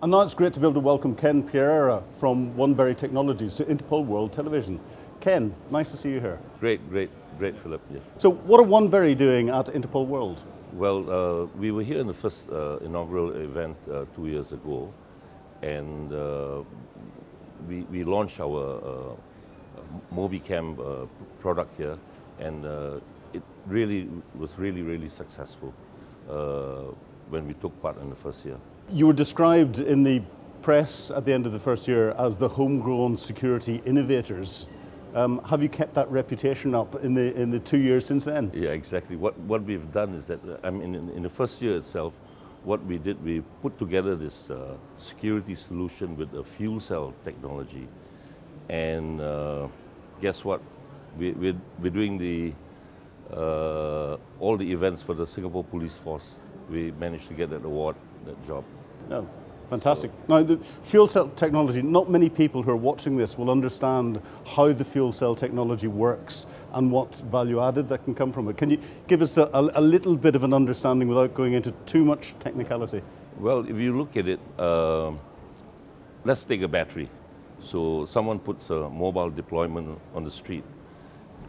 And now it's great to be able to welcome Ken Pereira from Oneberry Technologies to Interpol World Television. Ken, nice to see you here. Great, Philip. Yeah. So what are Oneberry doing at Interpol World? Well, we were here in the first inaugural event 2 years ago, and we launched our MobiCam product here, and it really was really successful when we took part in the first year. You were described in the press at the end of the first year as the homegrown security innovators. Have you kept that reputation up in the 2 years since then? Yeah, exactly. What we've done is that, I mean, in the first year itself, what we did, we put together this security solution with a fuel cell technology. And guess what? We're doing all the events for the Singapore Police Force. We managed to get that award, that job. Oh, fantastic. Now, the fuel cell technology, not many people who are watching this will understand how the fuel cell technology works and what value added that can come from it. Can you give us a little bit of an understanding without going into too much technicality? Well, if you look at it, let's take a battery. So someone puts a mobile deployment on the street.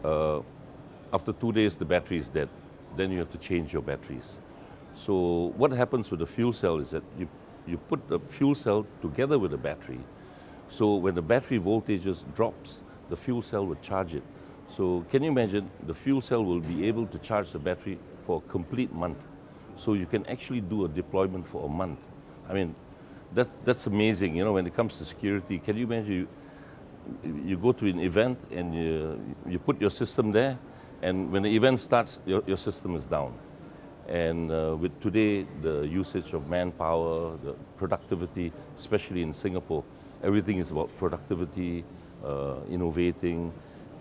After 2 days, the battery is dead. Then you have to change your batteries. So what happens with the fuel cell is that you put the fuel cell together with the battery. So when the battery voltages drops, the fuel cell will charge it. So can you imagine, the fuel cell will be able to charge the battery for a complete month. So you can actually do a deployment for a month. I mean, that's amazing, you know, when it comes to security. Can you imagine you go to an event and you put your system there, and when the event starts, your system is down. And with today, the usage of manpower, the productivity, especially in Singapore, everything is about productivity, innovating,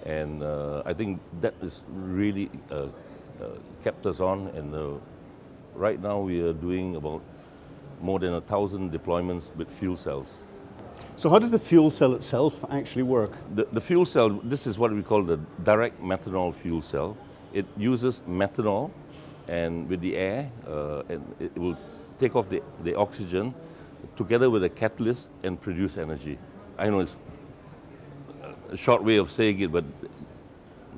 and I think that is really kept us on. And right now we are doing about more than 1,000 deployments with fuel cells. So how does the fuel cell itself actually work? The fuel cell, this is what we call the direct methanol fuel cell. It uses methanol, and with the air, and it will take off the oxygen together with a catalyst and produce energy. I know it's a short way of saying it, but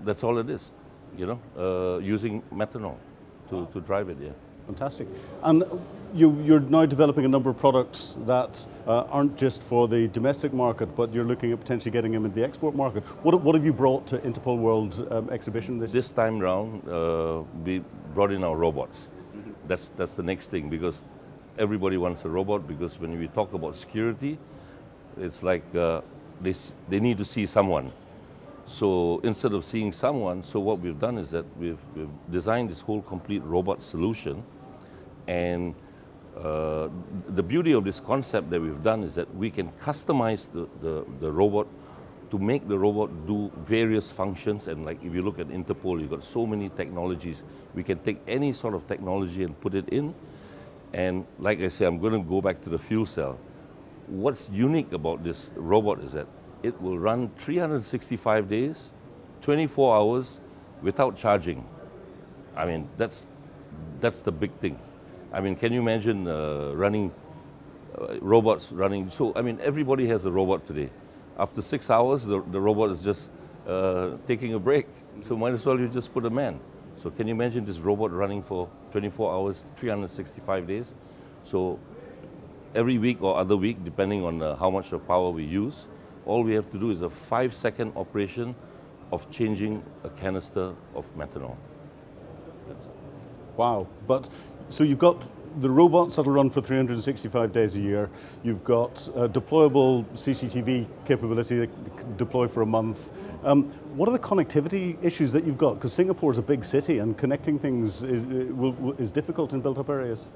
that's all it is, you know, using methanol to drive it, yeah. Fantastic. And you're now developing a number of products that aren't just for the domestic market, but you're looking at potentially getting them into the export market. What have you brought to Interpol World exhibition this year? This time round, we brought in our robots. That's the next thing, because everybody wants a robot, because when we talk about security, it's like they need to see someone. So instead of seeing someone, so what we've done is that we've designed this whole complete robot solution. And the beauty of this concept that we've done is that we can customize the robot to make the robot do various functions. And like if you look at Interpol, you've got so many technologies. We can take any sort of technology and put it in. And like I say, I'm going to go back to the fuel cell. What's unique about this robot is that it will run 365 days, 24 hours without charging. I mean, that's the big thing. I mean, can you imagine running robots running? So, I mean, everybody has a robot today. After 6 hours, the robot is just taking a break. So might as well you just put a man. So can you imagine this robot running for 24 hours, 365 days? So every week or other week, depending on how much of power we use, all we have to do is a 5-second operation of changing a canister of methanol. Wow. But so you've got the robots that'll run for 365 days a year. You've got deployable CCTV capability that can deploy for a month. What are the connectivity issues that you've got? Because Singapore is a big city and connecting things is difficult in built-up areas.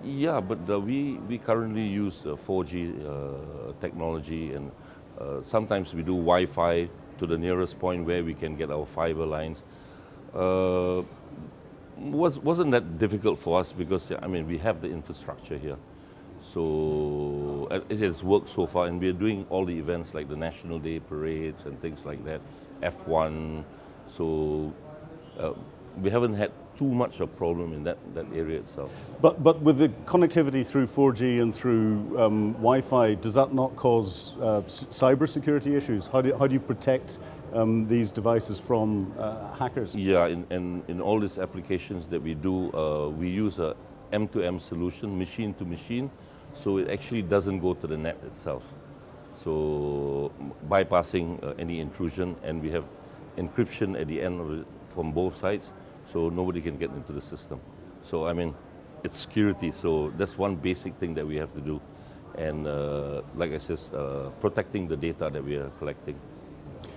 Yeah, but we currently use 4G technology, and sometimes we do Wi-Fi to the nearest point where we can get our fiber lines. Wasn't that difficult for us, because I mean, we have the infrastructure here. So it has worked so far, and we're doing all the events like the National Day parades and things like that, F1. So we haven't had too much of a problem in that area itself. But with the connectivity through 4G and through Wi-Fi, does that not cause cyber security issues? How do you protect these devices from hackers? Yeah, in all these applications that we do, we use a M2M solution, machine to machine, so it actually doesn't go to the net itself. So bypassing any intrusion, and we have encryption at the end of it from both sides, so nobody can get into the system. So I mean, it's security, so that's one basic thing that we have to do. And like I said, protecting the data that we are collecting.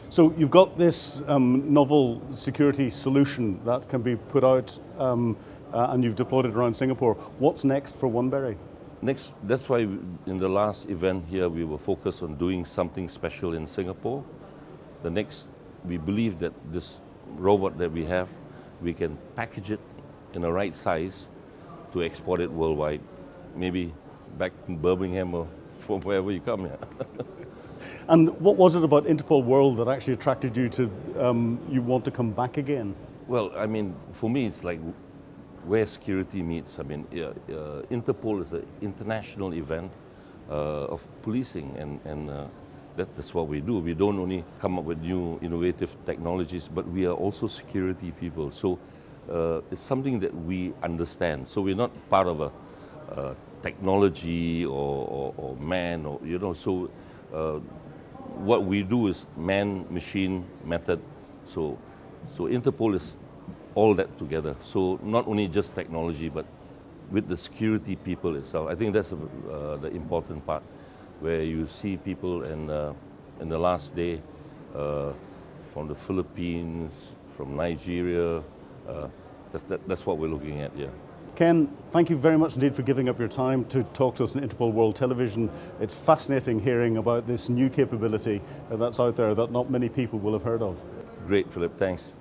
So you've got this novel security solution that can be put out and you've deployed it around Singapore. What's next for Oneberry? Next, that's why in the last event here we were focused on doing something special in Singapore. The next, we believe that this robot that we have, we can package it in the right size to export it worldwide, maybe back in Birmingham or from wherever you come here. And what was it about Interpol World that actually attracted you to, you want to come back again? Well, I mean, for me, it's like where security meets. I mean, Interpol is an international event of policing, and that's what we do. We don't only come up with new innovative technologies, but we are also security people. So it's something that we understand. So we're not part of a technology or man, or so what we do is man, machine, method. So Interpol is all that together. So not only just technology, but with the security people itself. I think that's the important part, where you see people in the last day from the Philippines, from Nigeria. That's what we're looking at, yeah. Ken, thank you very much indeed for giving up your time to talk to us on Interpol World Television. It's fascinating hearing about this new capability that's out there that not many people will have heard of. Great, Philip, thanks.